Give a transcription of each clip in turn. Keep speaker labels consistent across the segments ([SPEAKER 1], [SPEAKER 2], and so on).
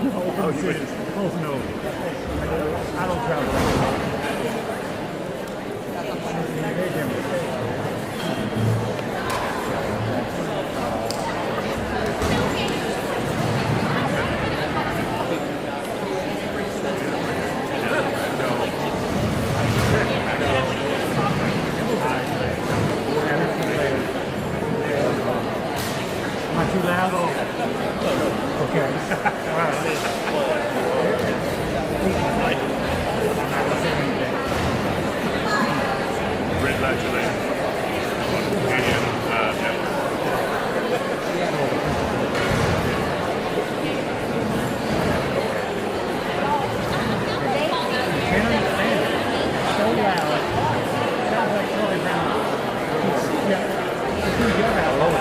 [SPEAKER 1] Oh, cities. Oh, no. I don't travel. Not too loud? Okay. All right.
[SPEAKER 2] Red light to land.
[SPEAKER 1] So loud. Sounds like Charlie Brown. Yeah. It's too young out low.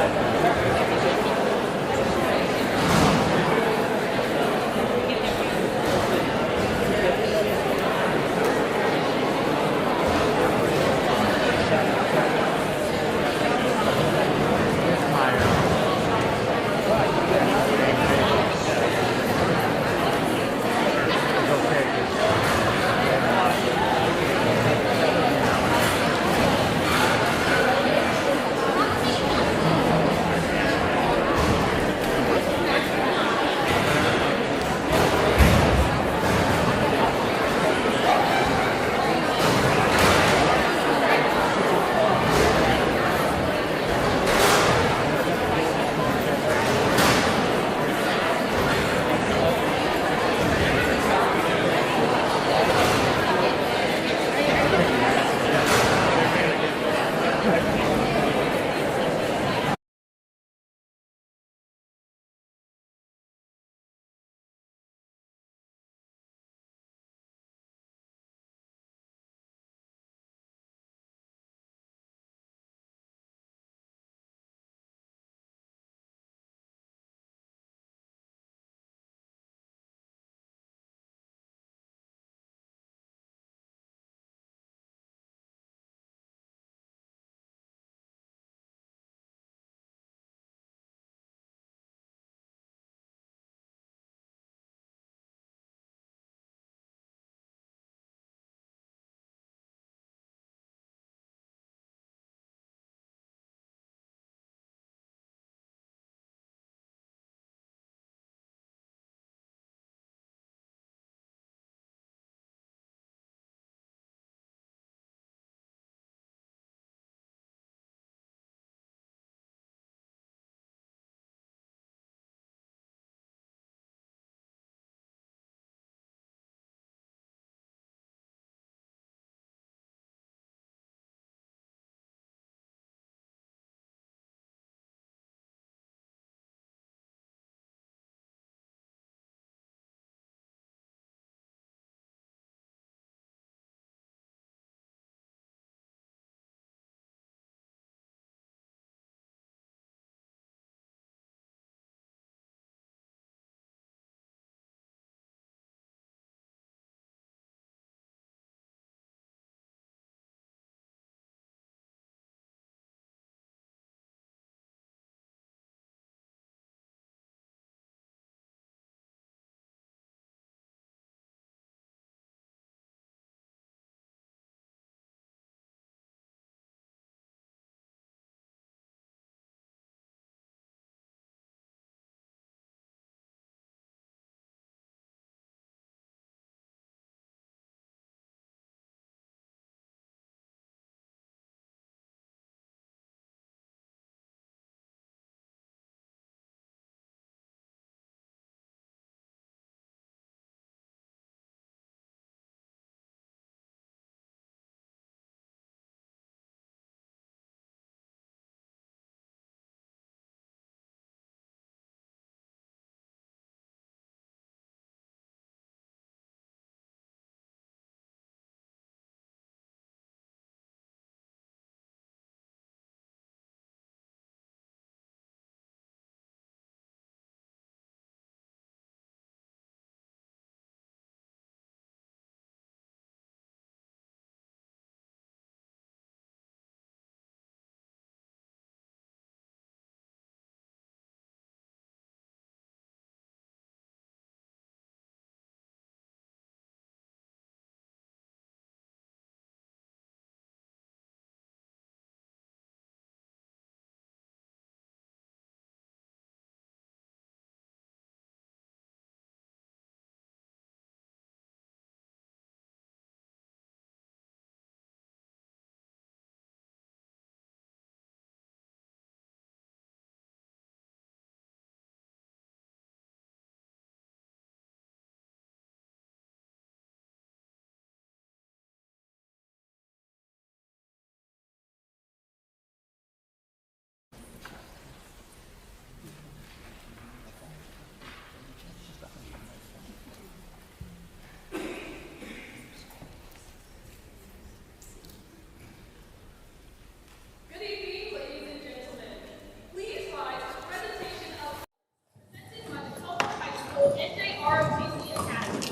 [SPEAKER 2] ROTC Academy.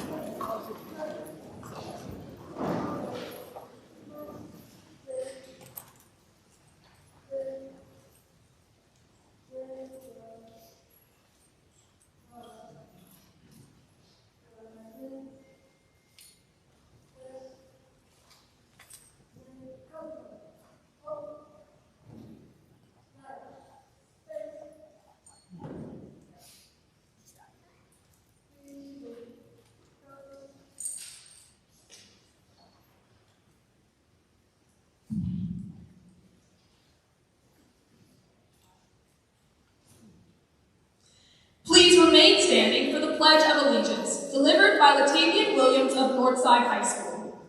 [SPEAKER 2] Please remain standing for the Pledge of Allegiance, delivered by Latavian Williams of Northside High School.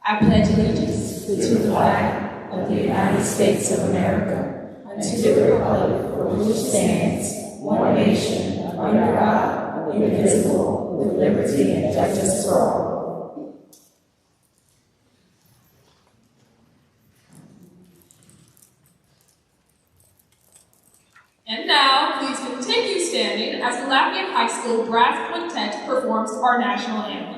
[SPEAKER 3] I pledge allegiance to the flag of the United States of America and to the republic for which it stands, one nation, under God, indivisible, with liberty and justice for all.
[SPEAKER 2] And now, please continue standing as the Lafayette High School Brass Quintet performs our national anthem.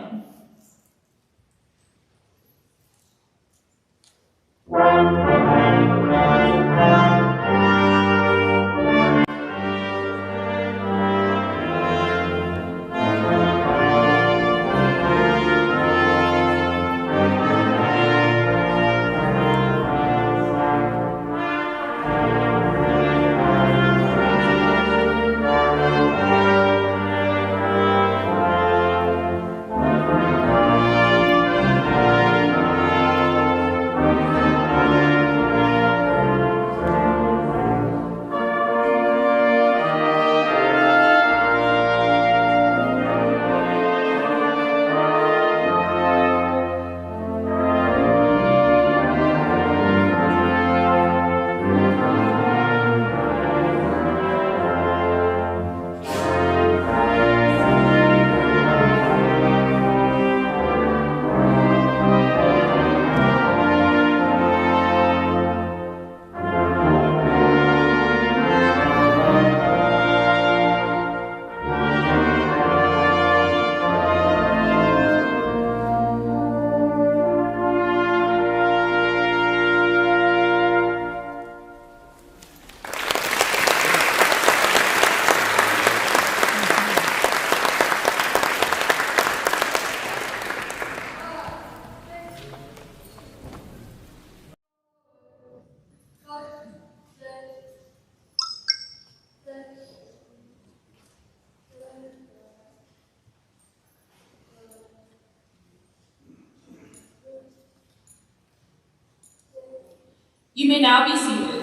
[SPEAKER 2] You may now be seated.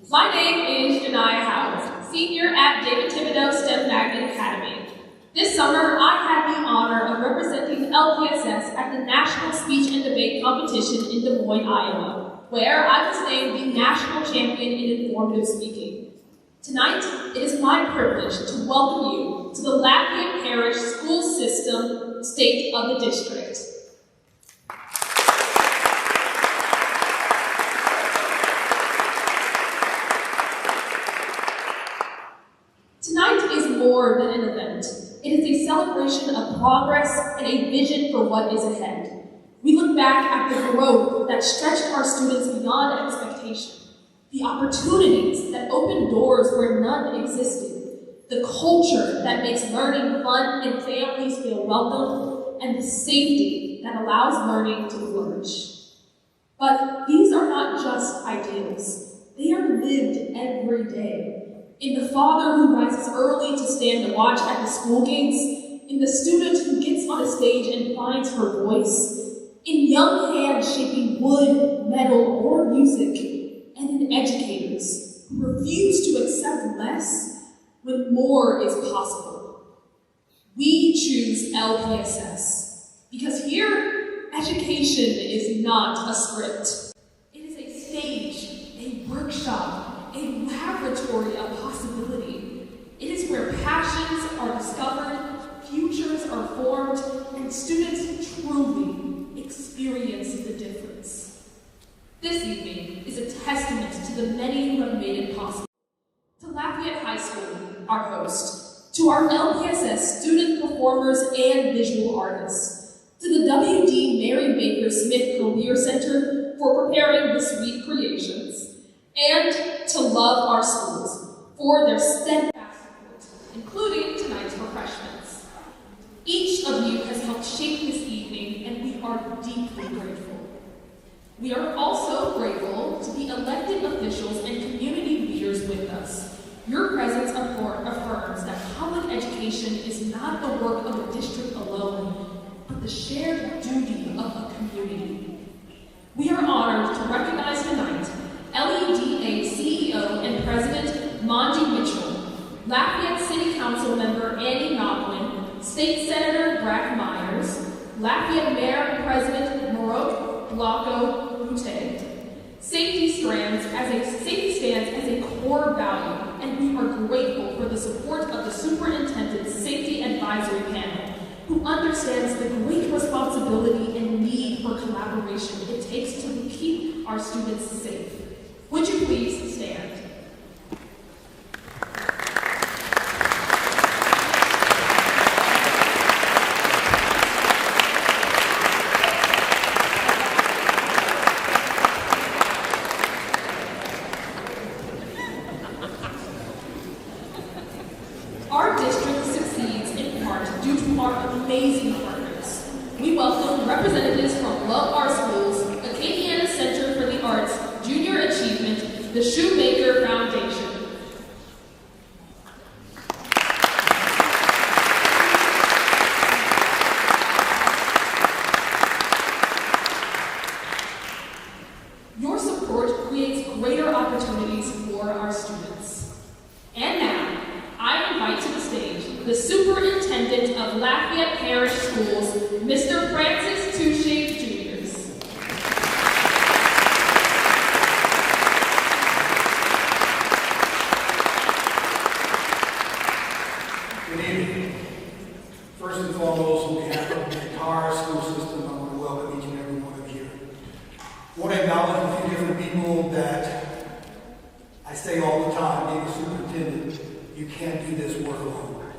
[SPEAKER 2] My name is Janiyah Howard, senior at David Thibodeau STEM Magnet Academy. This summer, I had the honor of representing LPSS at the National Speech and Debate Competition in Des Moines, Iowa, where I was named the national champion in informative speaking. Tonight, it is my privilege to welcome you to the Lafayette Parish School System State of the District. Tonight is more than an event. It is a celebration of progress and a vision for what is ahead. We look back at the growth that stretched our students beyond expectation, the opportunities that opened doors where none existed, the culture that makes learning fun and families feel welcome, and the safety that allows learning to flourish. But these are not just ideals. They are lived every day. In the father who rises early to stand the watch at the school gates, in the student who gets on a stage and finds her voice, in young hands shaping wood, metal, or music, and in educators who refuse to accept less when more is possible. We choose LPSS because here, education is not a script. It is a stage, a workshop, a laboratory of possibility. It is where passions are discovered, futures are formed, and students truly experience the difference. This evening is a testament to the many who have made it possible. To Lafayette High School, our host, to our LPSS student performers and visual artists, to the W.D. Mary Baker Smith Career Center for preparing this week's creations, and to Love Our Schools for their steadfast support, including tonight's refreshments. Each of you has helped shape this evening, and we are deeply grateful. We are also grateful to the elected officials and community leaders with us. Your presence affirms that public education is not the work of a district alone, but the shared duty of a community. We are honored to recognize tonight LEDA CEO and President Mondi Mitchell, Lafayette City Council Member Annie Noblin, State Senator Brack Myers, Lafayette Mayor and President Morok Blanco Boutte. Safety stands as a core value, and we are grateful for the support of the Superintendent's Safety Advisory Panel, who understands the great responsibility and need for collaboration it takes to keep our students safe. Would you please stand? Our district succeeds in part due to our amazing partners. We welcome representatives from Love Our Schools, Acadiana Center for the Arts, Junior Achievement, the Shoemaker Foundation. Your support creates greater opportunities for our students. And now, I invite to the stage the Superintendent of Lafayette Parish Schools, Mr. Francis Touche Jr.
[SPEAKER 4] Good evening. First and foremost, on behalf of the entire school system, I want to welcome each and every one of you. I want to acknowledge a few different people that I say all the time, being a superintendent, you can't do this work alone.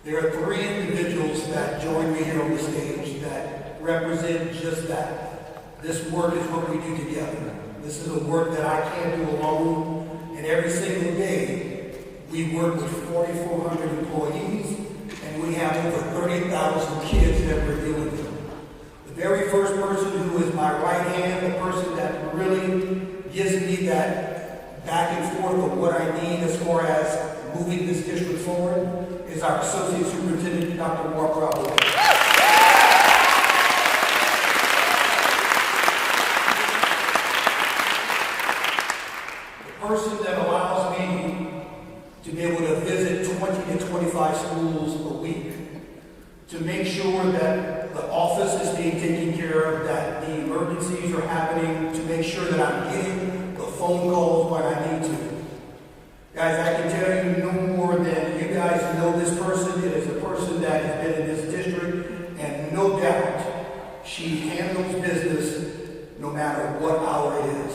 [SPEAKER 4] There are three individuals that join me here on the stage that represent just that. This work is what we do together. This is a work that I can't do alone, and every single day we work with 4,400 employees, and we have over 30,000 kids that we're dealing with. The very first person who is my right hand, the person that really gives me that back and forth of what I need as far as moving this district forward, is our Associate Superintendent, Dr. Mark Bravo. The person that allows me to be able to visit 20 to 25 schools a week, to make sure that the office is being taken care of, that the emergencies are happening, to make sure that I'm getting the phone calls when I need to. Guys, I can tell you no more than you guys know this person. It is a person that has been in this district, and no doubt she handles business no matter what hour it is.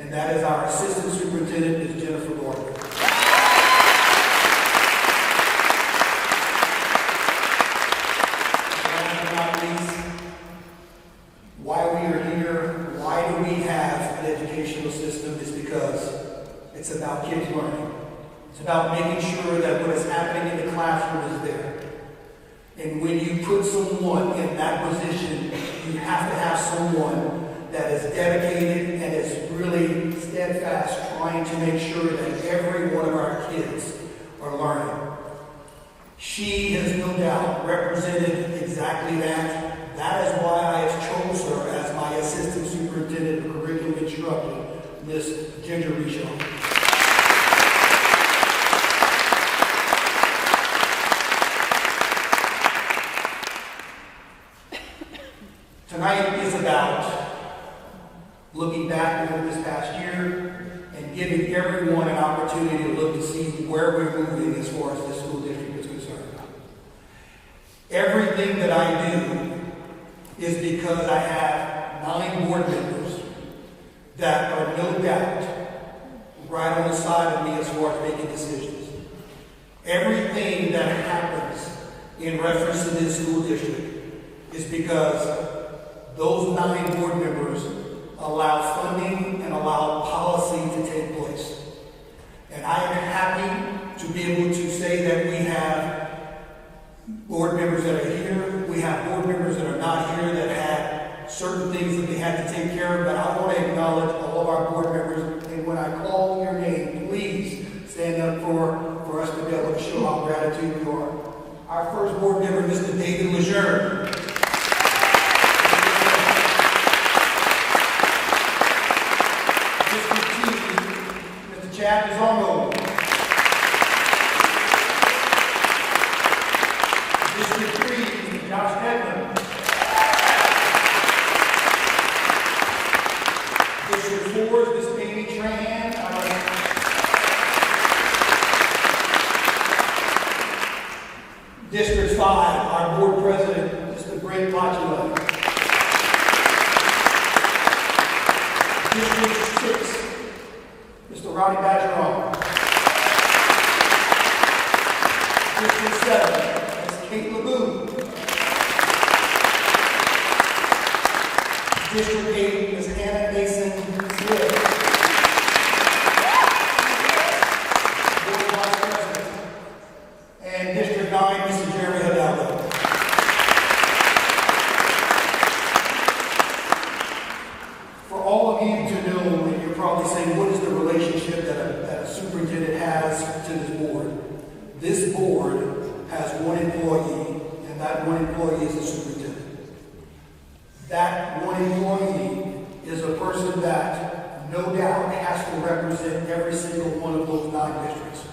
[SPEAKER 4] And that is our Assistant Superintendent, Ms. Jennifer Gordon. Last but not least, why we are here, why do we have an educational system, is because it's about kids learning. It's about making sure that what is happening in the classroom is there. And when you put someone in that position, you have to have someone that is dedicated and is really steadfast, trying to make sure that every one of our kids are learning. She has no doubt represented exactly that. That is why I have chose her as my Assistant Superintendent of Curriculum Instruction, Miss Ginger Richon. Tonight is about looking back over this past year and giving everyone an opportunity to look to see where we're moving as far as this school district is concerned. Everything that I do is because I have 9 board members that are no doubt right on the side of me as far as making decisions. Everything that happens in reference to this school district is because those 9 board members allow funding and allow policy to take place. And I am happy to be able to say that we have board members that are here, we have board members that are not here that had certain things that they had to take care of, but I want to acknowledge all of our board members, and when I call your name, please stand up for us to be able to show how gratitude you are. Our first board member, Mr. David Lejeune. Chad is on roll. District 3, Josh Edmond. District 4 is Miss Amy Trahan. District 5, our board president, Mr. Brent Lachula. District 6, Mr. Ronnie Badgeron. District 7, Ms. Kate LeBoon. District 8, Ms. Hannah Mason Smith. Board Vice President. And District 9, Mr. Jeremy Hidalgo. For all of you to know, and you're probably saying, what is the relationship that a superintendent has to this board? This board has one employee, and that one employee is a superintendent. That one employee is a person that no doubt has to represent every single one of those 9 districts.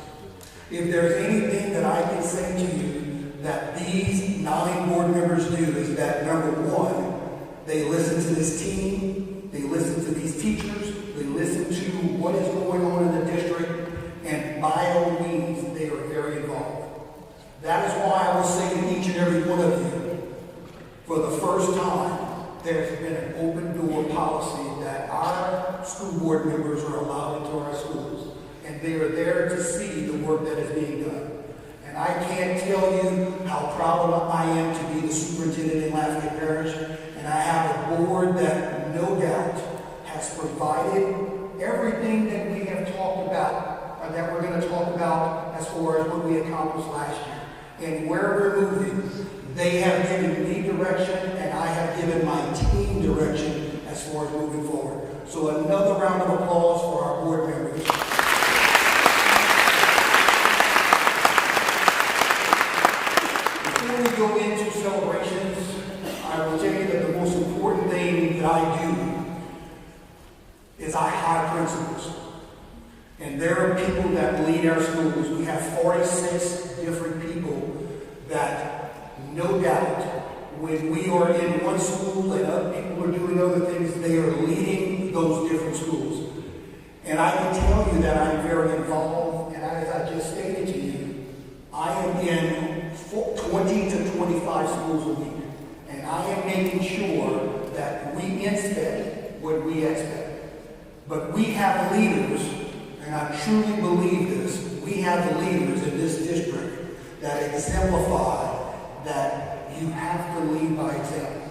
[SPEAKER 4] If there's anything that I can say to you that these 9 board members do is that, number 1, they listen to this team, they listen to these teachers, they listen to what is going on in the district, and by all means, they are very involved. That is why I will say to each and every one of you, for the first time, there's been an open door policy that our school board members are allowed into our schools, and they are there to see the work that is being done. And I can't tell you how proud I am to be the superintendent in Lafayette Parish, and I have a board that no doubt has provided everything that we have talked about, or that we're going to talk about as far as what we accomplished last year. And where we're moving, they have given me direction, and I have given my team direction as far as moving forward. So another round of applause for our board members. Before we go into celebrations, I will tell you that the most important thing that I do is I hire principals. And there are people that lead our schools. We have 46 different people that, no doubt, when we are in one school and other people are doing other things, they are leading those different schools. And I can tell you that I'm very involved, and as I just stated to you, I am in 20 to 25 schools a week. And I am making sure that we inspect what we expect. But we have leaders, and I truly believe this, we have leaders in this district that exemplify that you have to lead by example.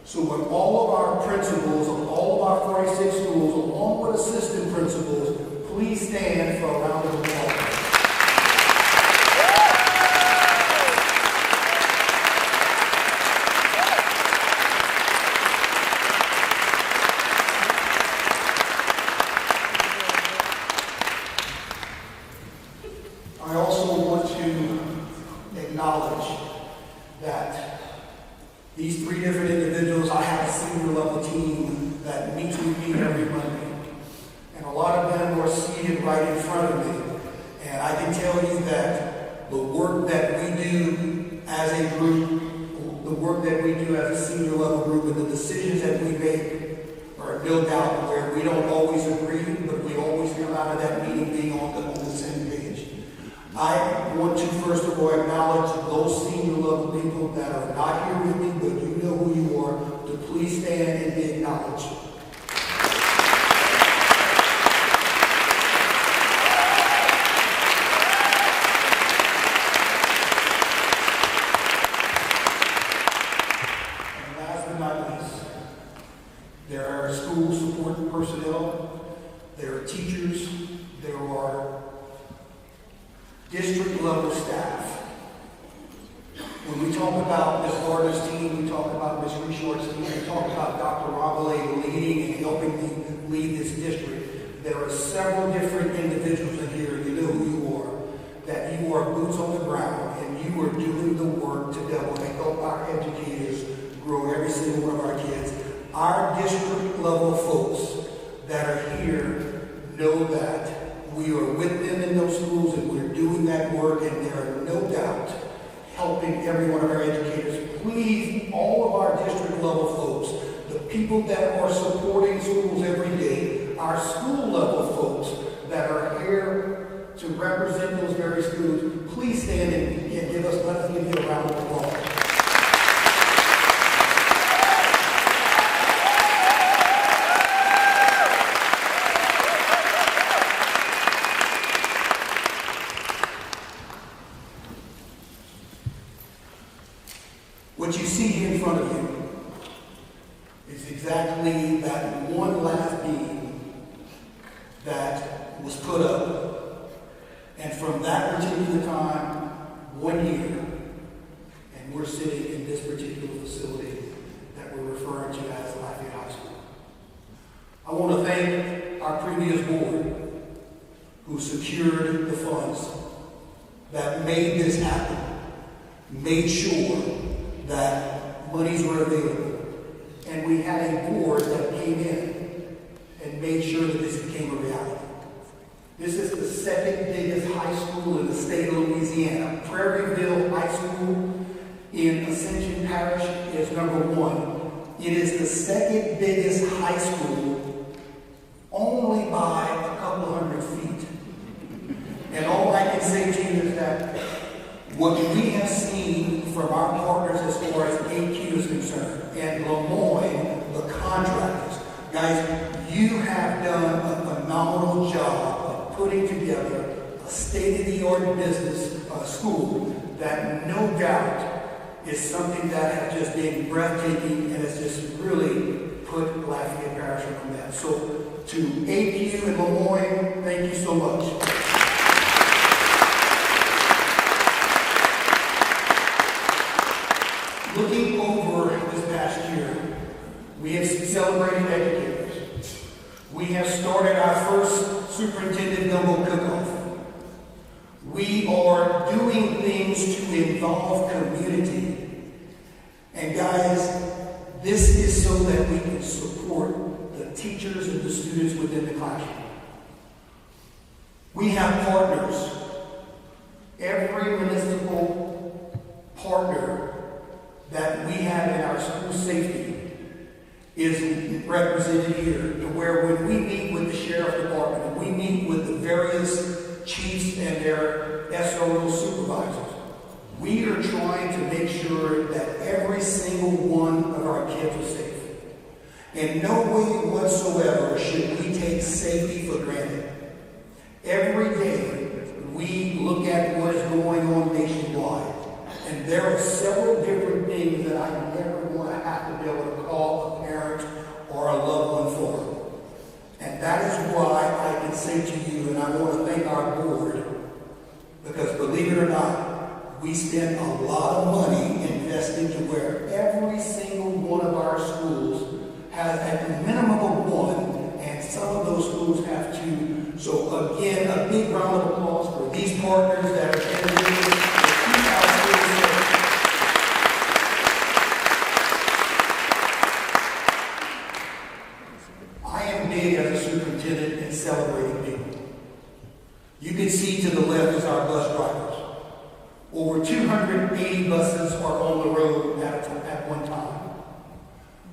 [SPEAKER 4] So with all of our principals of all of our 46 schools, along with assistant principals, please stand for a round of applause. I also want to acknowledge that these three different individuals, I have a senior level team that meets with me every Monday. And a lot of them are seated right in front of me. And I can tell you that the work that we do as a group, the work that we do as a senior level group, and the decisions that we make are no doubt where we don't always agree, but we always come out of that meeting being on the same page. I want to first of all acknowledge those senior level people that are not here with me, but you know who you are, to please stand and be acknowledged. And last but not least, there are school support personnel, there are teachers, there are district level staff. When we talk about Ms. Gardner's team, we talk about Ms. Reshort's team, we talk about Dr. Rabalais leading and helping me lead this district. There are several different individuals in here, you know who you are, that you are boots on the ground and you are doing the work to be able to help our educators grow every single one of our kids. Our district level folks that are here know that we are with them in those schools and we're doing that work, and there are no doubt helping every one of our educators. Please, all of our district level folks, the people that are supporting schools every day, our school level folks that are here to represent those very schools, please stand and give us, let us give you a round of applause. What you see here in front of you is exactly that one last beam that was put up. And from that particular time, 1 year, and we're sitting in this particular facility that we're referring to as Lafayette High School. I want to thank our previous board who secured the funds that made this happen, made sure that monies were available. And we had a board that came in and made sure that this became a reality. This is the second biggest high school in the state of Louisiana. Prairieville High School in Ascension Parish is number 1. It is the second biggest high school only by a couple hundred feet. And all I can say to you is that what we have seen from our partners as far as AQ is concerned, and Lemoyne, the contractors, guys, you have done a phenomenal job of putting together a state-of-the-art business school that no doubt is something that has just been breathtaking and has just really put Lafayette Parish on the map. So to AQ and Lemoyne, thank you so much. Looking over this past year, we have celebrated educators. We have started our first Superintendent Gumbo Cook-Off. We are doing things to involve community. And guys, this is so that we can support the teachers and the students within the classroom. We have partners. Every municipal partner that we have in our school safety is represented here, to where when we meet with the sheriff department and we meet with the various chiefs and their SRO supervisors, we are trying to make sure that every single one of our kids are safe. In no way whatsoever should we take safety for granted. Every day we look at what is going on nationwide. And there are several different things that I never want to have to be able to call a parent or a loved one for. And that is why I can say to you, and I want to thank our board, because believe it or not, we spend a lot of money investing to where every single one of our schools has at the minimum of one, and some of those schools have two. So again, a big round of applause for these partners. partners that are candidate for 2006. I am big as a superintendent in celebrating people. You can see to the left is our bus drivers. Over 280 buses are on the road at one time.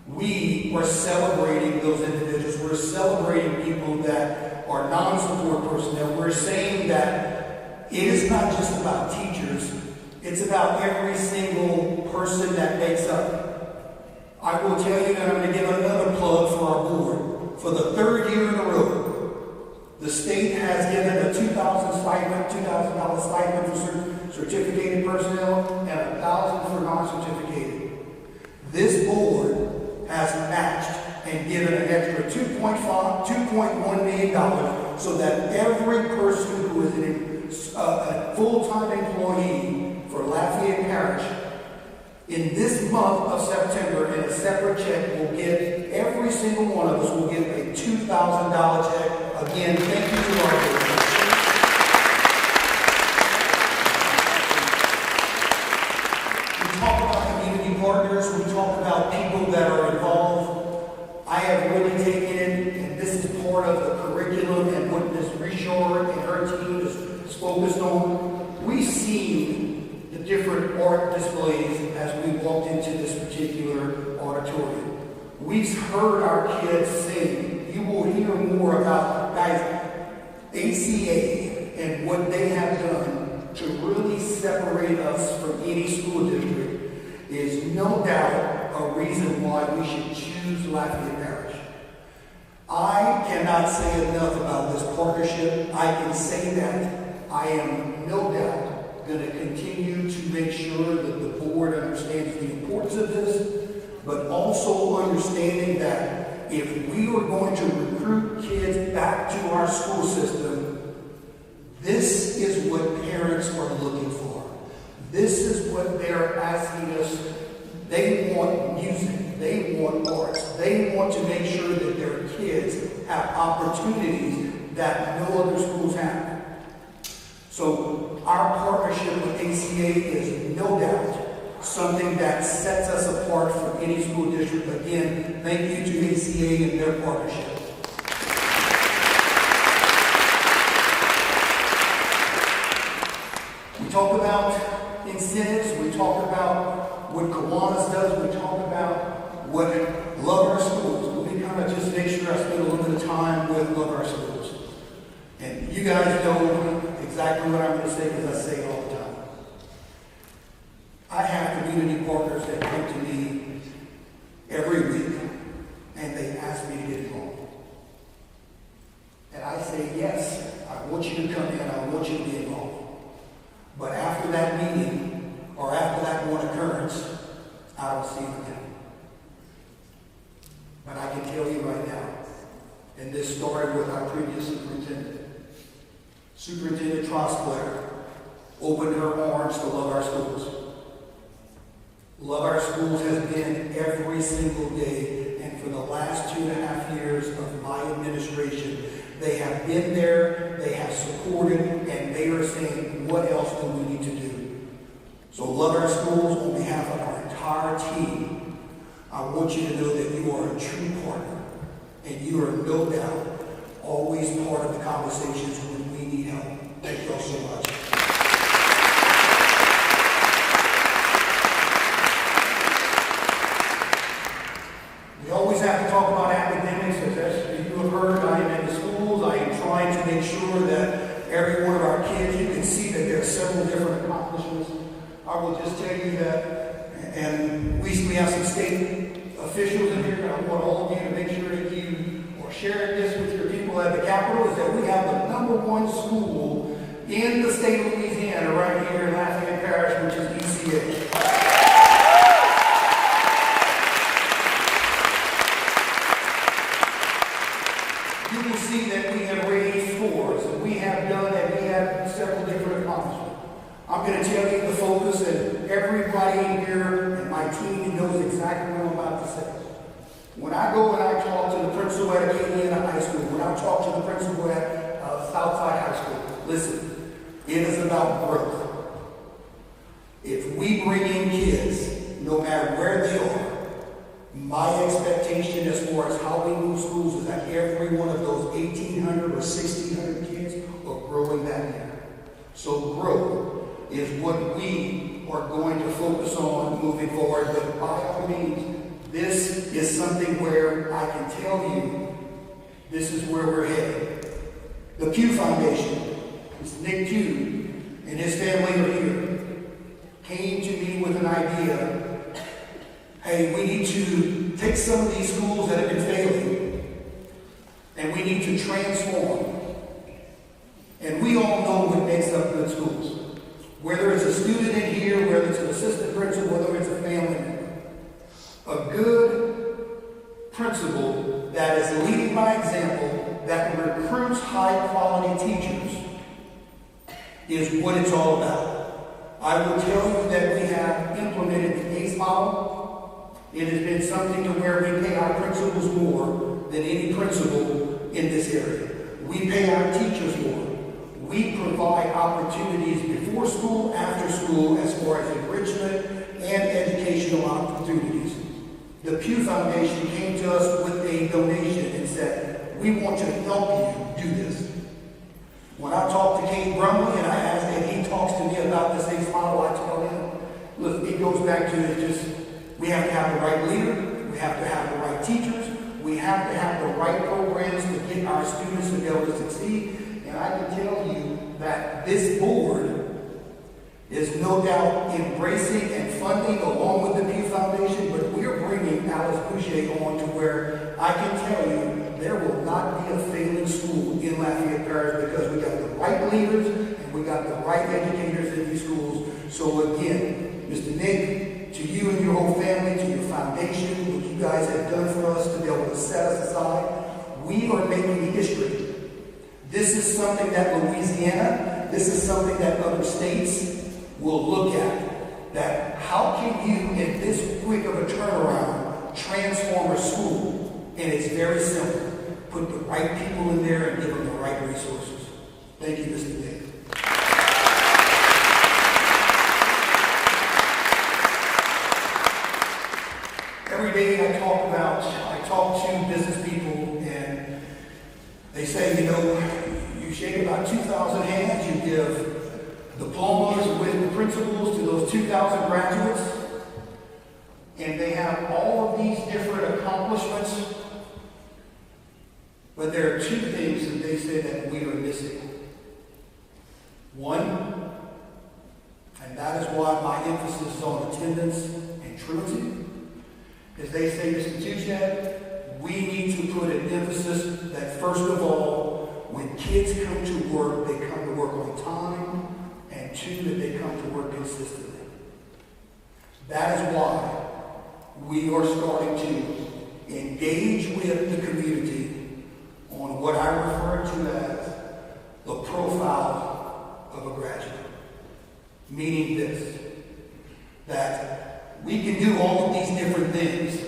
[SPEAKER 4] We are celebrating those individuals. We're celebrating people that are non-support personnel. We're saying that it is not just about teachers. It's about every single person that makes up. I will tell you that I'm going to give another plug for our board. For the third year in a row, the state has given a $2,000 stipend for certificated personnel and $1,000 for non-certificated. This board has matched and given an extra $2.1 million so that every person who is a full-time employee for Lafayette Parish in this month of September in a separate check will get, every single one of us will get a $2,000 check. Again, thank you to our board. We talk about community partners, we talk about people that are involved. I have really taken it, and this is part of the curriculum and what Ms. Richard and her team is focused on. We've seen the different art displays as we walked into this particular auditorium. We've heard our kids sing. You will hear more about, guys, ACA and what they have done to really separate us from any school district is no doubt a reason why we should choose Lafayette Parish. I cannot say enough about this partnership. I can say that I am no doubt going to continue to make sure that the board understands the importance of this, but also understanding that if we are going to recruit kids back to our school system, this is what parents are looking for. This is what they're asking us. They want music. They want arts. They want to make sure that their kids have opportunities that no other schools have. So our partnership with ACA is no doubt something that sets us apart from any school district. Again, thank you to ACA and their partnership. We talk about incentives, we talk about what Kiwanis does, we talk about what Love Our Schools. Let me kind of just make sure I spend a little bit of time with Love Our Schools. And you guys know exactly what I'm going to say because I say it all the time. I have community partners that come to me every week and they ask me to get involved. And I say, yes, I want you to come in, I want you to be involved. But after that meeting, or after that one occurrence, I don't see them again. But I can tell you right now, and this started with our previous superintendent. Superintendent Trosclair opened her arms to Love Our Schools. Love Our Schools has been every single day, and for the last 2.5 years of my administration, they have been there, they have supported, and they are saying, what else do we need to do? So Love Our Schools, on behalf of our entire team, I want you to know that you are a true partner, and you are no doubt always part of the conversations when we need help. Thank you all so much. We always have to talk about academics. As you have heard, I am in the schools. I am trying to make sure that every one of our kids, you can see that there are several different accomplishments. I will just tell you that, and we have some state officials in here, and I want all of you to make sure that you are sharing this with your people at the Capitol, is that we have the #1 school in the state of Louisiana right here in Lafayette Parish, which is ECA. You will see that we have raised scores, and we have done, and we have several different accomplishments. I'm going to tell you the focus, and everybody here and my team knows exactly what I'm about to say. When I go and I talk to the principal at Acadiana High School, when I talk to the principal at Southside High School, listen, it is a about growth. If we bring in kids, no matter where they are, my expectation as far as how we move schools is that every one of those 1,800 or 1,600 kids are growing that year. So growth is what we are going to focus on moving forward. But by all means, this is something where I can tell you this is where we're headed. The Pew Foundation, Mr. Nick Pew and his family are here, came to me with an idea. Hey, we need to take some of these schools that have been failing and we need to transform. And we all know what makes up good schools. Whether it's a student in here, whether it's an assistant principal, whether it's a family member. A good principal that is leading by example, that recruits high-quality teachers, is what it's all about. I will tell you that we have implemented the ACE model. It has been something to where we pay our principals more than any principal in this area. We pay our teachers more. We provide opportunities before school, after school, as far as enrichment and educational opportunities. The Pew Foundation came to us with a donation and said, we want to help you do this. When I talked to Kate Brumley and I asked and he talks to me about this ACE model, I tell him, look, it goes back to just, we have to have the right leader, we have to have the right teachers, we have to have the right programs to get our students to be able to succeed. And I can tell you that this board is no doubt embracing and funding along with the Pew Foundation, but we're bringing Alice Boucher on to where I can tell you there will not be a failing school in Lafayette Parish because we got the right leaders and we got the right educators in these schools. So again, Mr. Nick, to you and your whole family, to your foundation, what you guys have done for us to be able to set us aside, we are making history. This is something that Louisiana, this is something that other states will look at. That how can you, in this quick of a turnaround, transform a school? And it's very simple. Put the right people in there and give them the right resources. Thank you, Mr. Nick. Every day I talk to business people and they say, you know, you shake about 2,000 hands, you give diplomas with the principals to those 2,000 graduates, and they have all of these different accomplishments, but there are two things that they say that we are missing. One, and that is why my emphasis is on attendance and truancy, is they say, Mr. Tuchad, we need to put an emphasis that first of all, when kids come to work, they come to work on time, and two, that they come to work consistently. That is why we are starting to engage with the community on what I refer to as the profile of a graduate. Meaning this, that we can do all of these different things,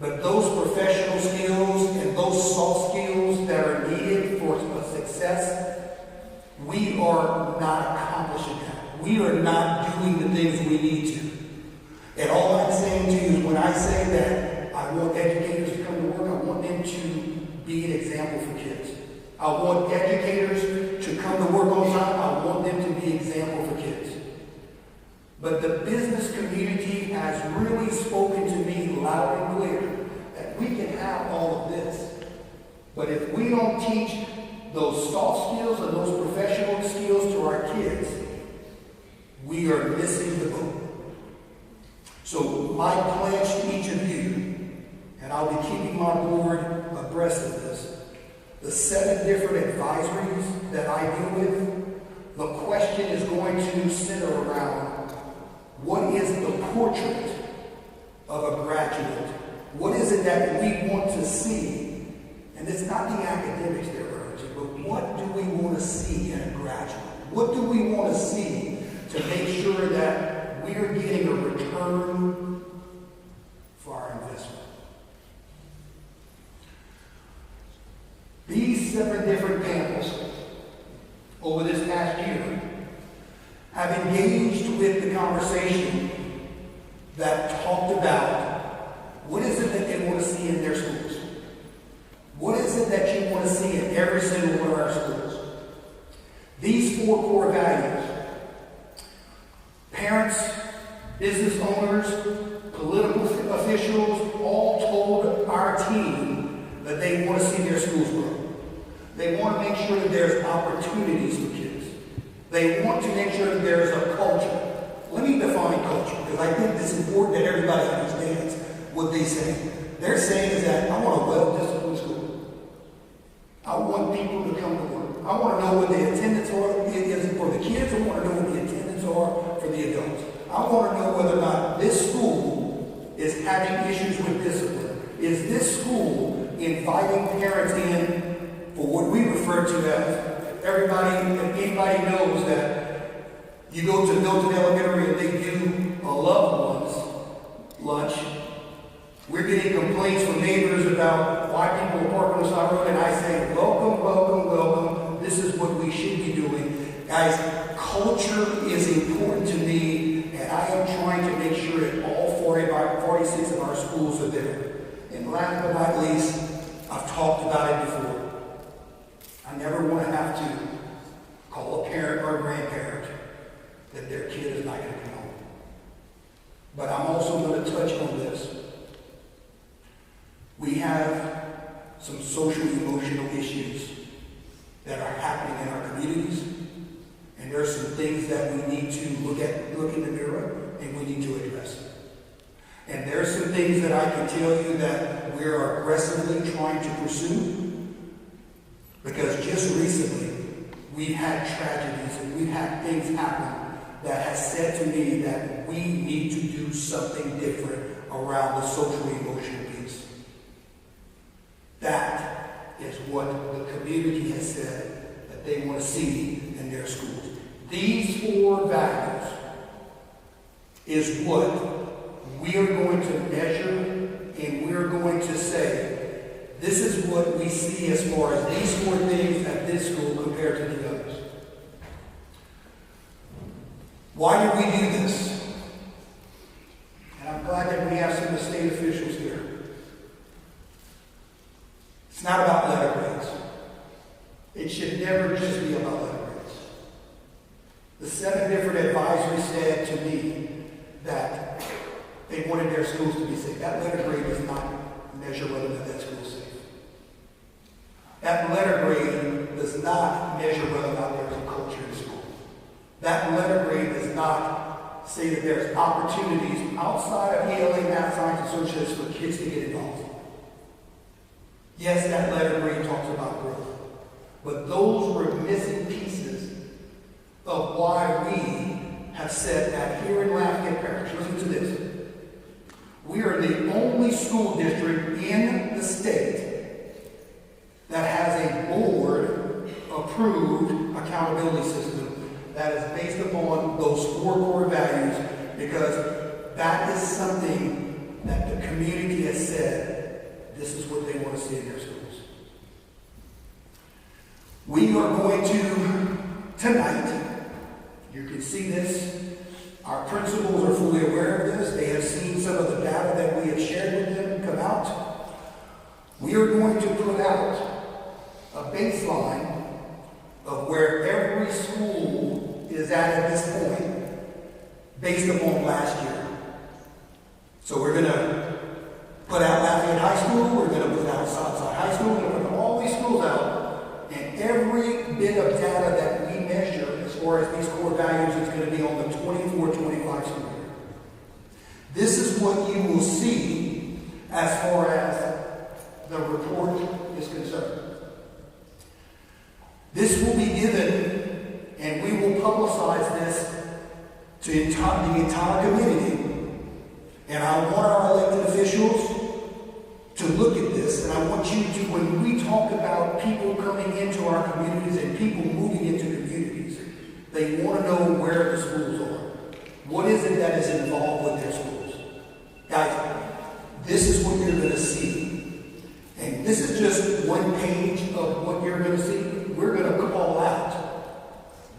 [SPEAKER 4] but those professional skills and those soft skills that are needed for success, we are not accomplishing that. We are not doing the things we need to. And all I'm saying to you is when I say that I want educators to come to work, I want them to be an example for kids. I want educators to come to work on time. I want them to be an example for kids. But the business community has really spoken to me loud and clear that we can have all of this. But if we don't teach those soft skills and those professional skills to our kids, we are missing the boat. So my pledge to each of you, and I'll be keeping my board abreast of this, the 7 different advisories that I deal with, the question is going to center around what is the portrait of a graduate? What is it that we want to see? And it's not the academics they're referring to, but what do we want to see in a graduate? What do we want to see to make sure that we are getting a return for our investment? These 7 different panels over this past year have engaged with the conversation that talked about what is it that they want to see in their schools? What is it that you want to see in every single one of our schools? These 4 core values, parents, business owners, political officials, all told our team that they want to see their schools grow. They want to make sure that there's opportunities for kids. They want to make sure that there's a culture. Let me define culture, because I think it's important that everybody understands what they say. They're saying is that I want a well-disciplined school. I want people to come to work. I want to know what the attendance is for the kids. I want to know what the attendance are for the adults. I want to know whether or not this school is having issues with discipline. Is this school inviting parents in for what we refer to as anybody knows that you go to Milton Elementary and they do a loved ones lunch. We're getting complaints from neighbors about why people are parking on the side road, and I say, welcome, welcome, welcome. This is what we should be doing. Guys, culture is important to me, and I am trying to make sure that all 46 of our schools are there. And last but not least, I've talked about it before. I never want to have to call a parent or a grandparent that their kid is not going to come home. But I'm also going to touch on this. We have some social emotional issues that are happening in our communities, and there are some things that we need to look in the mirror and we need to address. And there are some things that I can tell you that we are aggressively trying to pursue, because just recently we've had tragedies and we've had things happen that has said to me that we need to do something different around the social emotional piece. That is what the community has said that they want to see in their schools. These 4 values is what we are going to measure, and we're going to say, this is what we see as far as these 4 things at this school compared to the others. Why do we do this? And I'm glad that we have some of the state officials here. It's not about letter grades. It should never just be about letter grades. The 7 different advisories said to me that they wanted their schools to be safe. That letter grade does not measure whether or not that school is safe. That letter grade does not measure whether or not there's a culture in the school. That letter grade does not say that there's opportunities outside of ELA, math, science, and social for kids to get involved. Yes, that letter grade talks about growth. But those were missing pieces of why we have said that here in Lafayette Parish, listen to this. We are the only school district in the state that has a board-approved accountability system that is based upon those 4 core values, because that is something that the community has said this is what they want to see in their schools. We are going to, tonight, you can see this, our principals are fully aware of this. They have seen some of the data that we have shared with them come out. We are going to put out a baseline of where every school is at this point based upon last year. So we're going to put out Lafayette High School, we're going to put out Southside High School, we're going to put all these schools out, and every bit of data that we measure as far as these core values is going to be on the 24-25 school year. This is what you will see as far as the report is concerned. This will be given, and we will publicize this to the entire community. And I want our elected officials to look at this, and I want you to, when we talk about people coming into our communities and people moving into communities, they want to know where the schools are. What is it that is involved with their schools? Guys, this is what you're going to see. And this is just one page of what you're going to see. We're going to call out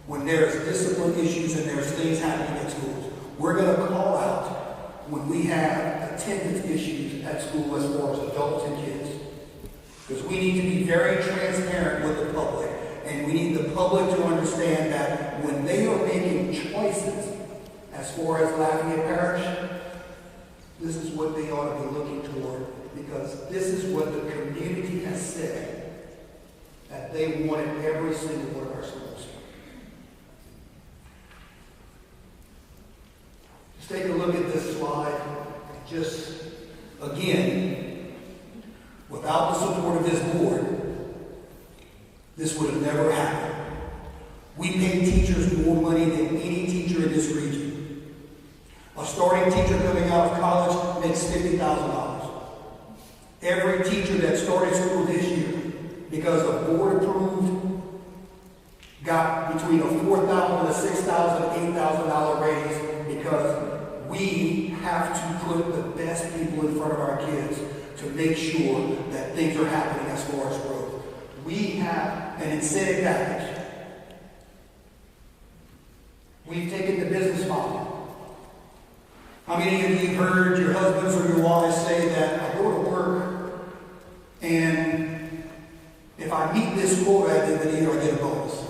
[SPEAKER 4] when there's discipline issues and there's things happening at schools. We're going to call out when we have attendance issues at school as far as adults and kids. Because we need to be very transparent with the public, and we need the public to understand that when they are making choices as far as Lafayette Parish, this is what they ought to be looking toward, because this is what the community has said that they want in every single one of our schools. Just take a look at this slide. Just, again, without the support of this board, this would have never happened. We pay teachers more money than any teacher in this region. A starting teacher coming out of college makes $50,000. Every teacher that started school this year, because of board approved, got between a $4,000, a $6,000, $8,000 raise, because we have to put the best people in front of our kids to make sure that things are happening as far as growth. We have an incentive package. We've taken the business model. How many of you heard your husbands or your wives say that I go to work and if I meet this quota at the end of the year, I get a bonus?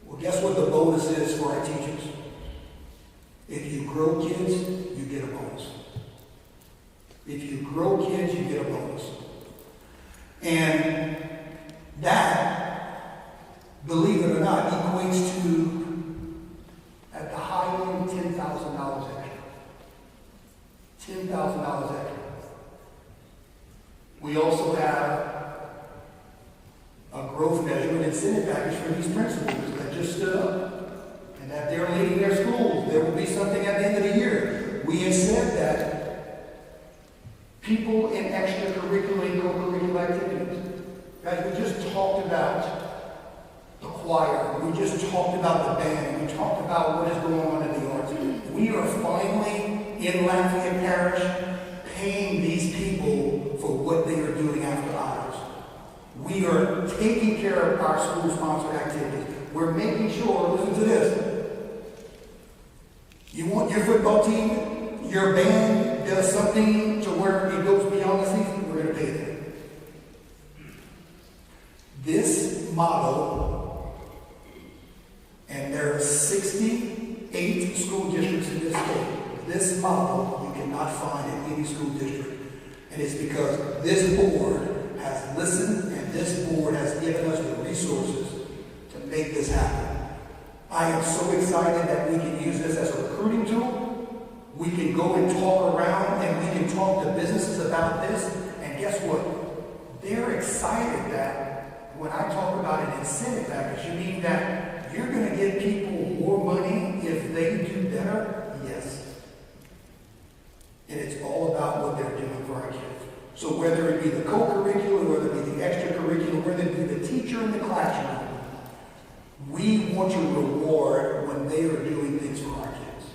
[SPEAKER 4] Well, guess what the bonus is for our teachers? If you grow kids, you get a bonus. If you grow kids, you get a bonus. And that, believe it or not, equates to, at the high end, $10,000 extra. $10,000 extra. We also have a growth measurement incentive package for these principals that just stood up. And that they're leading their schools. There will be something at the end of the year. We have said that people in extracurricular and co-curricular activities. Guys, we just talked about the choir. We just talked about the band. We talked about what is going on in the arts. We are finally, in Lafayette Parish, paying these people for what they are doing after hours. We are taking care of our school-sponsored activities. We're making sure, listen to this, you want your football team, your band does something to where it goes beyond the season, we're going to pay them. This model, and there are 68 school districts in this state, this model you cannot find in any school district. And it's because this board has listened and this board has given us the resources to make this happen. I am so excited that we can use this as a recruiting tool. We can go and talk around and we can talk to businesses about this. And guess what? They're excited that when I talk about an incentive package, you mean that you're going to give people more money if they do better? Yes. And it's all about what they're doing for our kids. So whether it be the co-curricular, whether it be the extracurricular, whether it be the teacher in the classroom, we want to reward when they are doing things for our kids.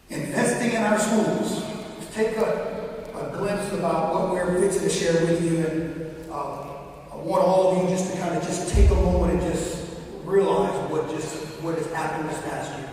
[SPEAKER 4] Investing in our schools. Let's take a glimpse about what we're fixing to share with you. And I want all of you just to kind of just take a moment and just realize what has happened this past year.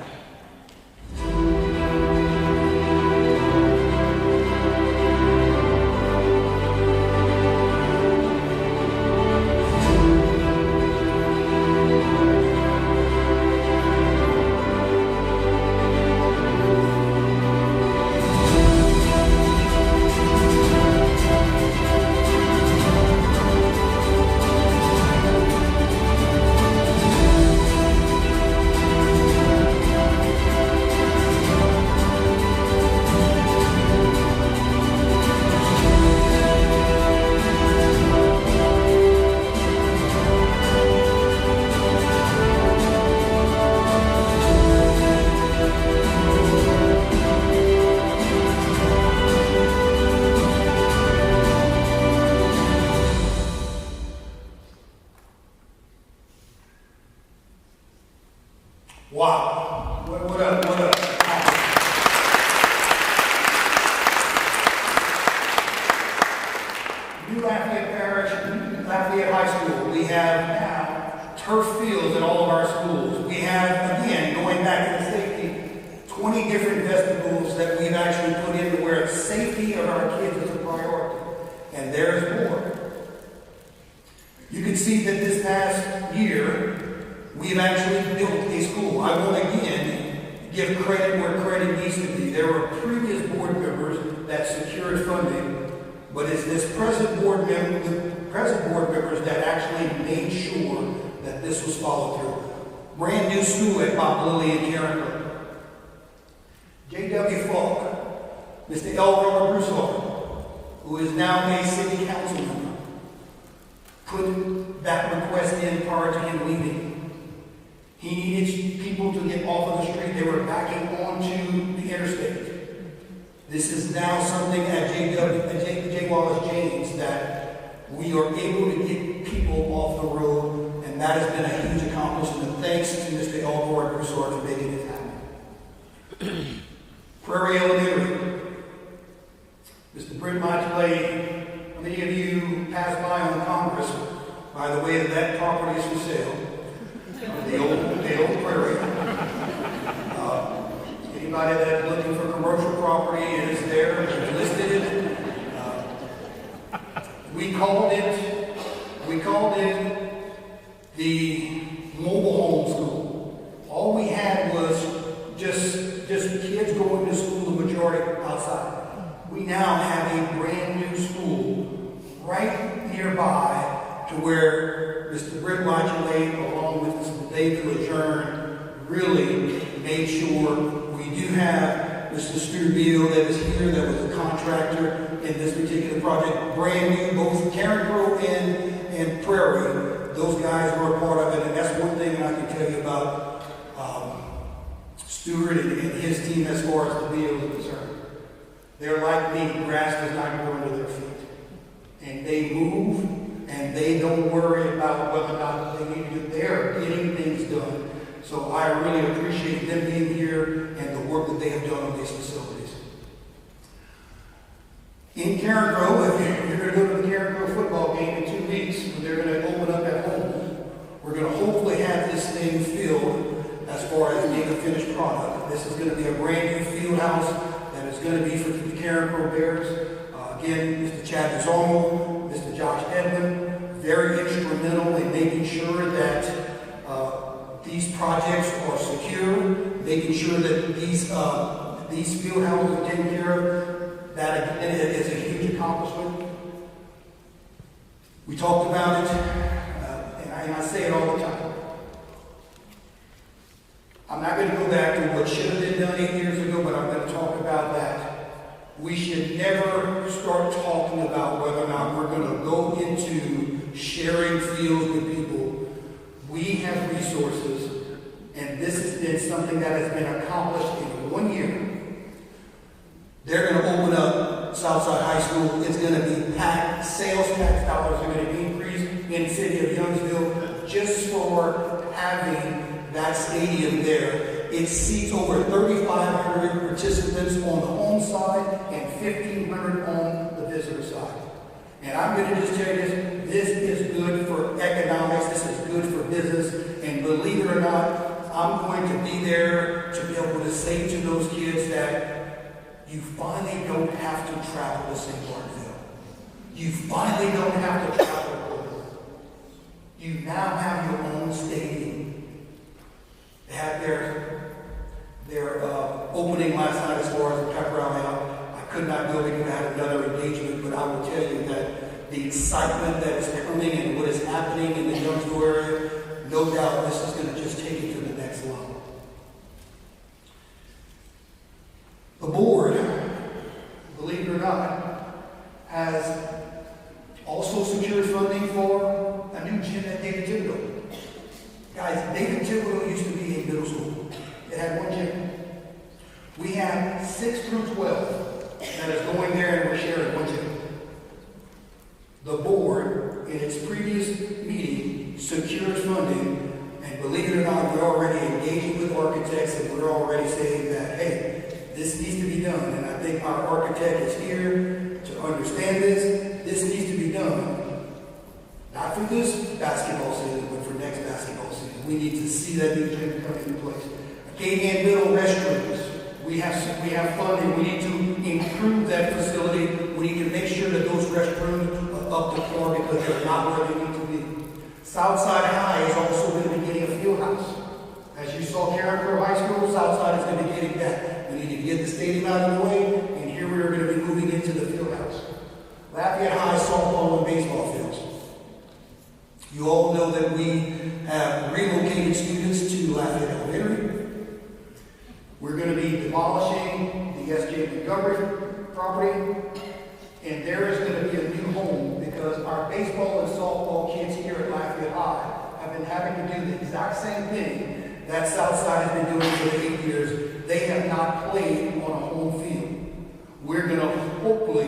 [SPEAKER 4] Wow. What up? New Lafayette Parish, Lafayette High School. We have now turf fields at all of our schools. We have, again, going back to the safety, 20 different vestibules that we've actually put in to where safety of our kids is a priority. And there's more. You can see that this past year, we've actually built a school. I will again give credit where credit needs to be. There were previous board members that secured funding, but it's this present board members that actually made sure that this was followed through. Brand new school at Bob Lilly and Karen. J.W. Falk, Mr. Elroy Broussard, who is now a city council member, put that request in prior to him leaving. He needed people to get off of the street. They were backing onto the interstate. This is now something at J. Wallace James that we are able to get people off the road, and that has been a huge accomplishment. Thanks to Mr. Elroy Broussard for making it happen. Prairie Elementary. Mr. Brent Montulay, how many of you passed by on Congress by the way that property is for sale? The old Prairie. Anybody that's looking for commercial property is there, it's listed. We called it the mobile home school. All we had was just kids going to school, the majority outside. We now have a brand new school right nearby to where Mr. Britt Montulay, along with Mr. David Lejeune, really made sure we do have Mr. Stu Beal that is here, that was a contractor in this particular project, brand new, both Karen Grove and Prairie. Those guys were a part of it, and that's one thing I can tell you about Stewart and his team as far as the Beal is concerned. They're like me, grass does not grow under their feet. And they move, and they don't worry about whether or not they need to do. They're getting things done. So I really appreciate them being here and the work that they have done on these facilities. In Karen Grove, if you're going to go to the Karen Grove football game in 2 weeks, when they're going to open up at home, we're going to hopefully have this thing filled as far as being a finished product. This is going to be a brand new field house that is going to be for the Karen Grove Bears. Again, Mr. Chad Zomo, Mr. Josh Edmond, very instrumental in making sure that these projects are secure, making sure that these field houses are taken care of. That again is a huge accomplishment. We talked about it, and I say it all the time. I'm not going to go back to what should have been done 8 years ago, but I'm going to talk about that. We should never start talking about whether or not we're going to go into sharing fields with people. We have resources, and this has been something that has been accomplished in 1 year. They're going to open up Southside High School. It's going to be packed. Sales tax dollars are going to increase in the city of Youngsville just for having that stadium there. It seats over 3,500 participants on the home side and 1,500 on the visitor side. And I'm going to just tell you this is good for economics, this is good for business, and believe it or not, I'm going to be there to be able to say to those kids that you finally don't have to travel to St. Barnville. You finally don't have to travel. You now have your own stadium. They had their opening last night as far as the pep rally. I could not go because I had another engagement, but I will tell you that the excitement that is coming and what is happening in the Youngsville area, no doubt this is going to just take it to the next level. The board, believe it or not, has also secured funding for a new gym at David Thibodeau. Guys, David Thibodeau used to be a middle school. It had one gym. We have 6 through 12 that is going there and we're sharing one gym. The board, in its previous meeting, secured funding, and believe it or not, we're already engaging with architects and we're already saying that, hey, this needs to be done. And I think our architect is here to understand this. This needs to be done. Not for this basketball season, but for next basketball We need to see that new gym come into place. Acadian Middle restrooms. We have funding. We need to improve that facility. We need to make sure that those restrooms are up to par because they're not where they need to be. Southside High is also going to be getting a field house. As you saw Carencro High School, Southside is going to be getting that. We need to get the stadium out of the way, and here we are going to be moving into the field house. Lafayette High softball and baseball fields. You all know that we have relocated students to Lafayette Elementary. We're going to be demolishing the S.J. Montgomery property, and there is going to be a new home because our baseball and softball kids here at Lafayette High have been having to do the exact same thing that Southside has been doing for 8 years. They have not played on a home field. We're going to hopefully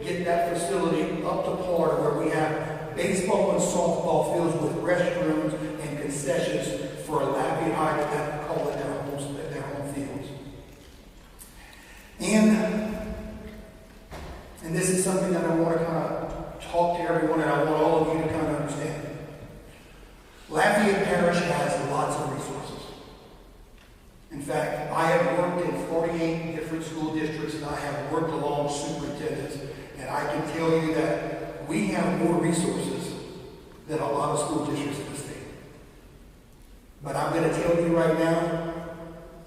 [SPEAKER 4] get that facility up to par to where we have baseball and softball fields with restrooms and concessions for Lafayette High to call it their home fields. And this is something that I want to kind of talk to everyone, and I want all of you to kind of understand. Lafayette Parish has lots of resources. In fact, I have worked in 48 different school districts, and I have worked along superintendents, and I can tell you that we have more resources than a lot of school districts in the state. But I'm going to tell you right now,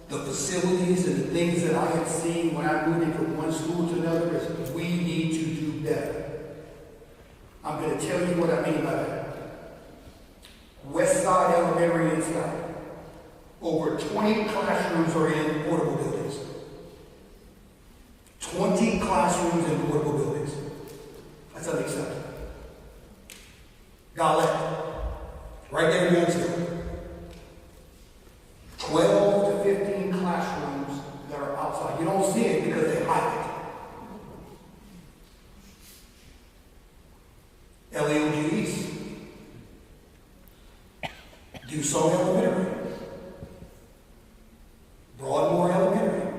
[SPEAKER 4] the facilities and the things that I have seen when I'm moving from one school to another is we need to do better. I'm going to tell you what I mean by that. West Side Elementary inside. Over 20 classrooms are in portable buildings. 20 classrooms in portable buildings. That's unacceptable. Gallette, right there in Youngsville. 12 to 15 classrooms that are outside. You don't see it because they hide it. LEOG East. Dusong Elementary. Broadmoor Elementary.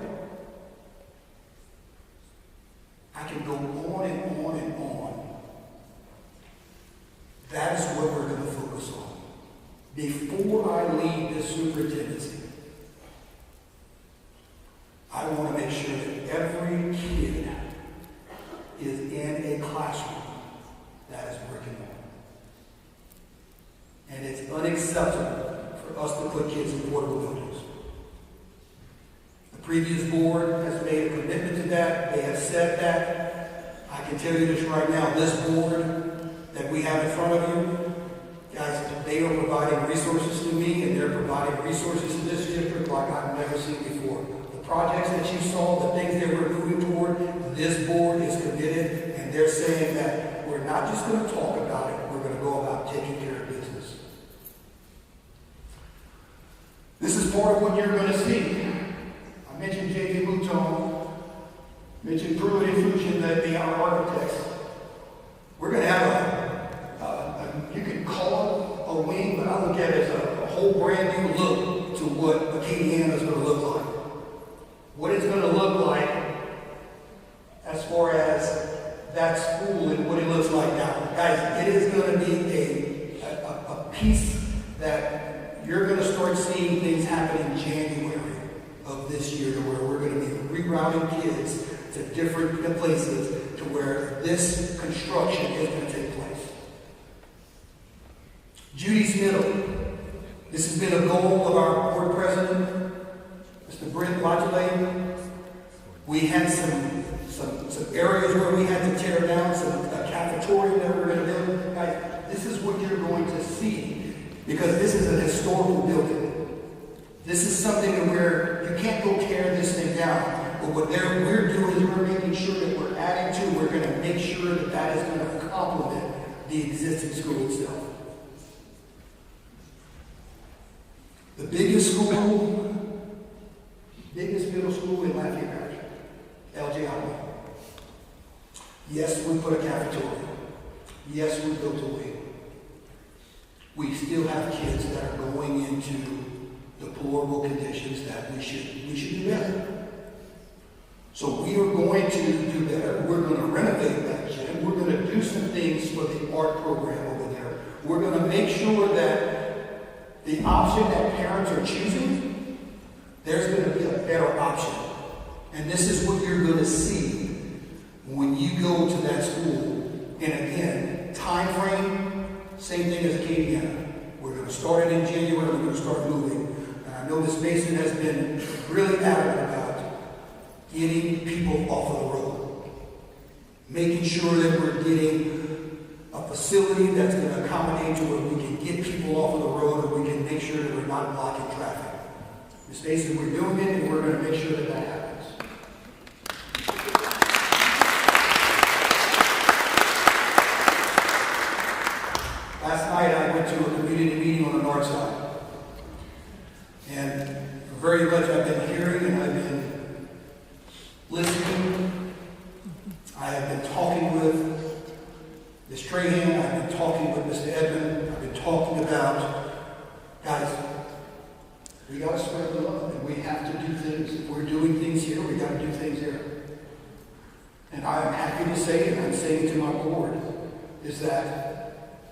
[SPEAKER 4] I can go on and on and on. That is what we're going to focus on. Before I leave this superintendency, I want to make sure that every kid is in a classroom that is working on. And it's unacceptable for us to put kids in portable buildings. The previous board has made a commitment to that. They have said that. I can tell you this right now, this board that we have in front of you, guys, they are providing resources to me, and they're providing resources to this district like I've never seen before. The projects that you saw, the things that we're moving toward, this board is committed, and they're saying that we're not just going to talk about it, we're going to go about taking care of business. This is part of what you're going to see. I mentioned J.J. Mouton, mentioned Pruitt and Fusion, that they are architects. We're going to have you can call it a wing, but I look at it as a whole brand new look to what Acadiana is going to look like. What it's going to look like as far as that school and what it looks like now. Guys, it is going to be a piece that you're going to start seeing things happen in January of this year, to where we're going to be rerouting kids to different places to where this construction is going to take place. Judy's Middle. This has been a goal of our board president, Mr. Brent Lodulay. We had some areas where we had to tear down, a cafeteria that we're going to build. Guys, this is what you're going to see, because this is an historical building. This is something where you can't go tear this thing down. But what we're doing is we're making sure that we're adding to, we're going to make sure that that is going to complement the existing school itself. The biggest middle school in Lafayette Parish, LJI. Yes, we put a cafeteria. Yes, we built a wing. We still have kids that are going into deplorable conditions that we should do better. So we are going to do better. We're going to renovate that gym. We're going to do some things for the art program over there. We're going to make sure that the option that parents are choosing, there's going to be a better option. And this is what you're going to see when you go to that school. And again, time frame, same thing as Acadiana. We're going to start it in January, we're going to start moving. And I know Ms. Mason has been really adamant about getting people off of the road. Making sure that we're getting a facility that's going to accommodate to where we can get people off of the road and we can make sure that we're not blocking traffic. Ms. Mason, we're doing it and we're going to make sure that that happens. Last night I went to a community meeting on the north side. And very much I've been hearing and I've been listening. I have been talking with Ms. Trahan. I've been talking with Mr. Edmond. I've been talking about, guys, we got to spread the love and we have to do things. If we're doing things here, we got to do things here. And I am happy to say, and I'm saying to my board, is that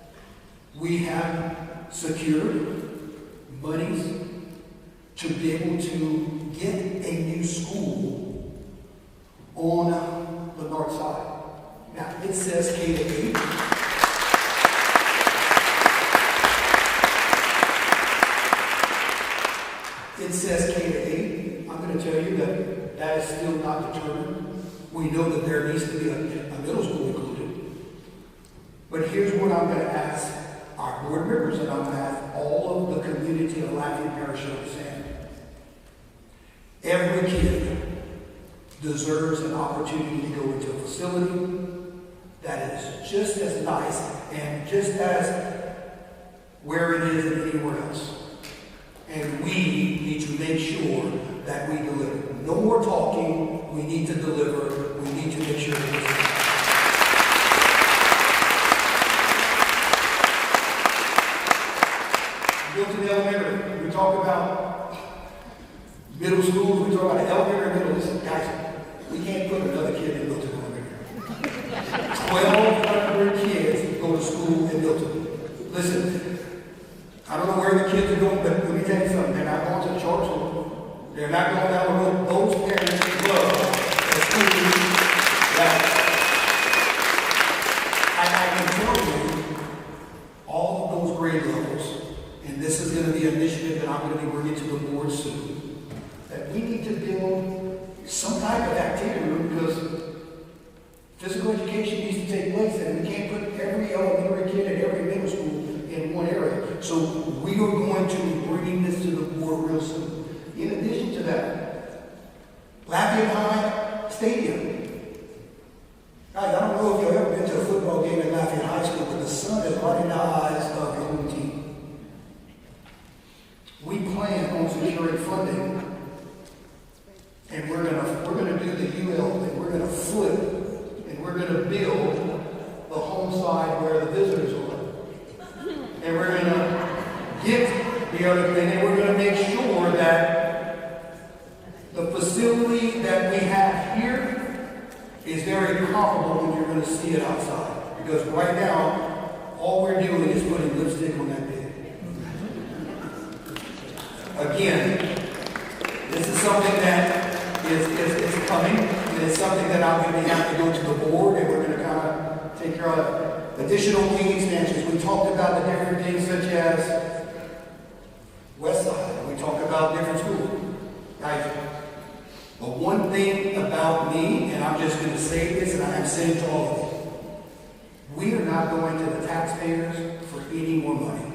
[SPEAKER 4] we have secured monies to be able to get a new school on the north side. Now, it says K-8. It says K-8. I'm going to tell you that that is still not determined. We know that there needs to be a middle school included. But here's what I'm going to ask our board members, and I'm going to ask all of the community of Lafayette Parish to understand. Every kid deserves an opportunity to go into a facility that is just as nice and just as where it is than anywhere else. And we need to make sure that we deliver. No more talking. We need to deliver. We need to make sure that this is. Milton Elementary, we talk about middle schools, we talk about elementary, middle. Listen, guys, we can't put another kid in Milton Elementary. 1,200 kids go to school in Milton. Listen, I don't know where the kids are going, but let me tell you something. They're not going to the charter school. They're not going down the road. Those parents love the school that I can tell you all of those grade levels. And this is going to be an initiative that I'm going to be bringing to the board soon, that we need to build some type of activity room because physical education needs to take place and we can't put every elementary kid at every middle school in one area. So we are going to be bringing this to the board real soon. In addition to that, Lafayette High Stadium. Guys, I don't know if you've ever been to a football game at Lafayette High School, but the sun is right in the eyes of your own team. We plan on securing funding, and we're gonna do the UL, and we're gonna flip, and we're gonna build the home side where the visitors are, and we're gonna get the other thing, and we're gonna make sure that the facility that we have here is very comparable when you're gonna see it outside. Because right now, all we're doing is putting lipstick on that pig. Again, this is something that is coming, and it's something that I'm going to have to go to the board, and we're going to kind of take care of additional wing expansions. We talked about the different things such as West Side. We talked about different schools. Guys, but one thing about me, and I'm just going to say this, and I'm saying to all of you, we are not going to the taxpayers for any more money.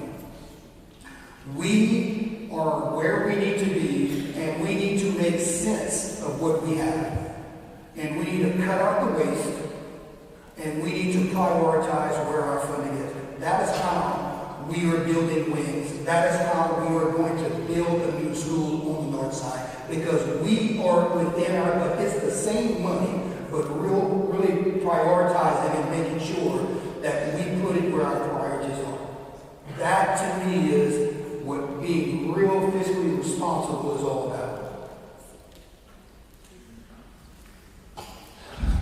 [SPEAKER 4] We are where we need to be, and we need to make sense of what we have. And we need to cut out the waste, and we need to prioritize where our funding is. That is how we are building wings. That is how we are going to build a new school on the north side. Because we are within our, but it's the same money, but really prioritizing and making sure that we put it where our priorities are. That to me is what being real fiscally responsible is all about.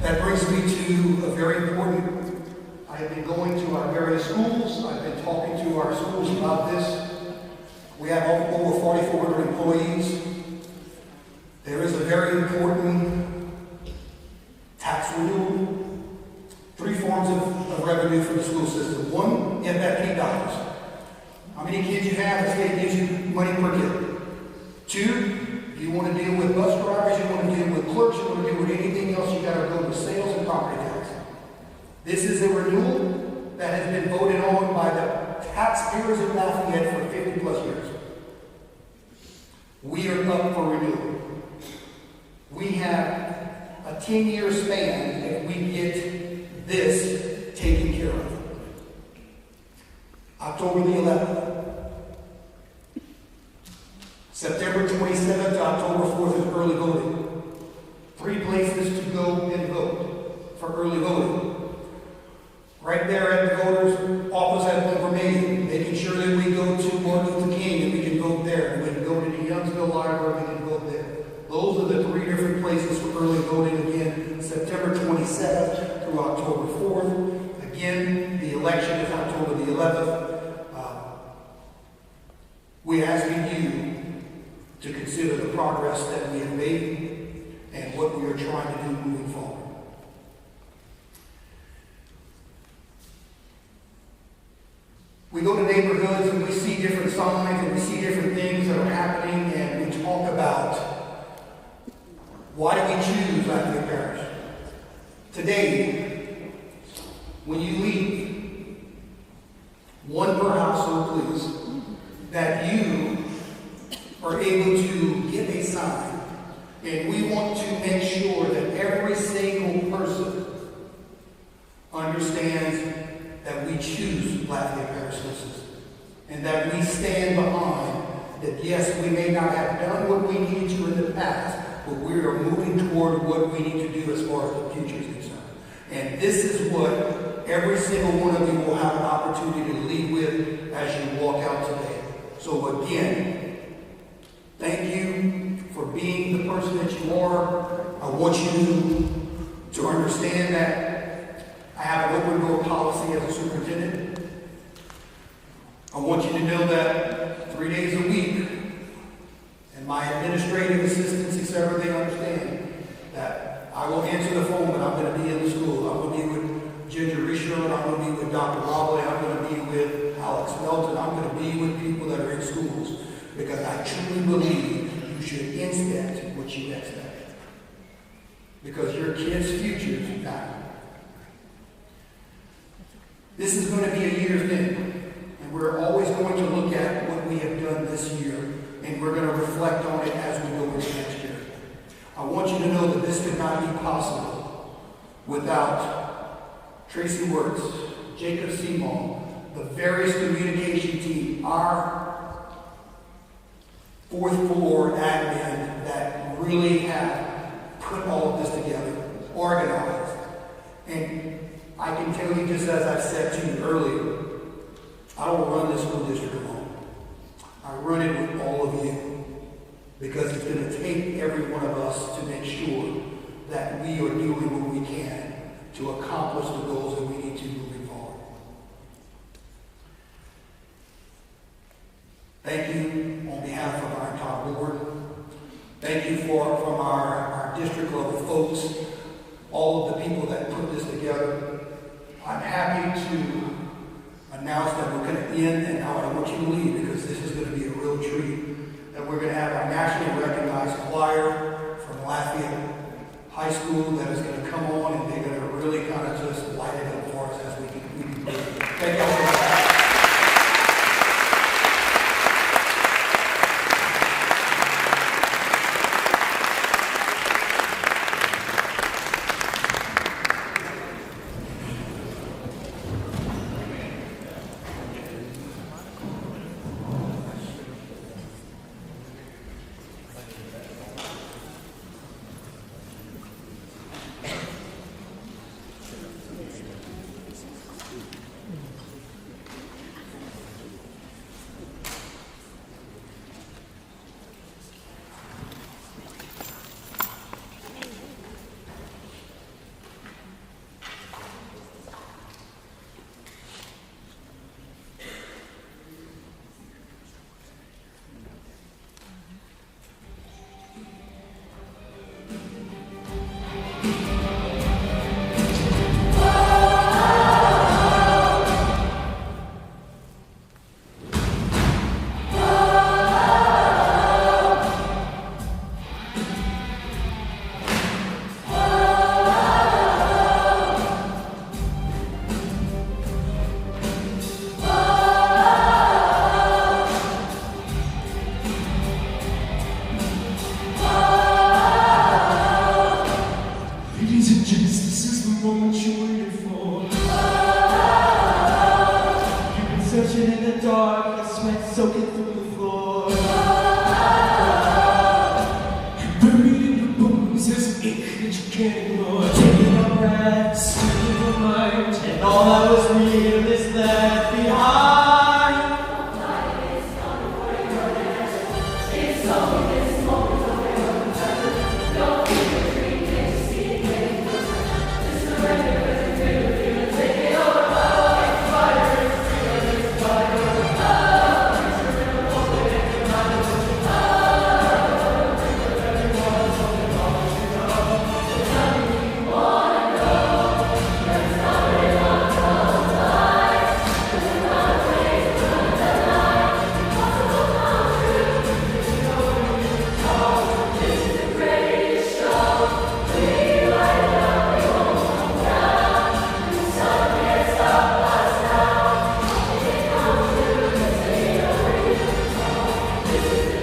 [SPEAKER 4] That brings me to a very important, I have been going to our various schools, I've been talking to our schools about this, over 4,400 employees. There is a very important tax renewal. 3 forms of revenue for the school system. 1, FFP dollars. How many kids you have, the state gives you money per kid. 2, you want to deal with bus drivers, you want to deal with clerks, you want to deal with anything else, you got to go to sales and property tax. This is a renewal that has been voted on by the taxpayers of Lafayette for 50 plus years. We are up for renewal. We have a 10-year span if we get this taken care of. October the 11th. September 27th to October 4th is early voting. 3 places to go and vote for early voting. Right there at the voters' office at Vermillion, making sure that we go to Martin Luther King and we can vote there. And we can go to the Youngsville Library, we can vote there. Those are the 3 different places for early voting again, September 27th through October 4th. Again, the election is October the 11th. We're asking you to consider the progress that we have made and what we are trying to do moving forward. We go to neighborhoods and we see different signs and we see different things that are happening, and we talk about why do we choose Lafayette Parish. Today, when you leave, 1 per household, please, that you are able to get a sign. And we want to make sure that every single person understands that we choose Lafayette Parish School System. And that we stand behind that, yes, we may not have done what we needed to in the past, but we are moving toward what we need to do as far as the future is concerned. And this is what every single one of you will have an opportunity to lead with as you walk out today. So again, thank you for being the person that you are. I want you to understand that I have an open door policy as a superintendent. I want you to know that 3 days a week, and my administrative assistants, etc., they understand that I will answer the phone, but I'm going to be in the school. I'm going to be with Ginger Risher, I'm going to be with Dr. Robley, I'm going to be with Alex Melton, I'm going to be with people that are in schools, because I truly believe you should inspect what you expect. Because your kids' futures matter. This is going to be a year thing, and we're always going to look at what we have done this year, and we're going to reflect on it as we go into next year. I want you to know that this could not be possible without Tracy Wirtz, Jacob Seymour, the various communication team, our 4th floor admin that really have put all of this together, organized. And I can tell you, just as I said to you earlier, I don't run this school district alone. I run it with all of you, because it's going to take every one of us to make sure that we are doing what we can to accomplish the goals that we need to moving forward. Thank you on behalf of our entire board. Thank you from our district level folks, all of the people that put this together. I'm happy to announce that we're going to end, and now I want you to leave, because this is going to be a real treat. That we're going to have our nationally recognized choir from Lafayette High School that is going to come on, and they're going to really kind of just light it up for us as we can. Thank you all so much.
[SPEAKER 3] Thank you.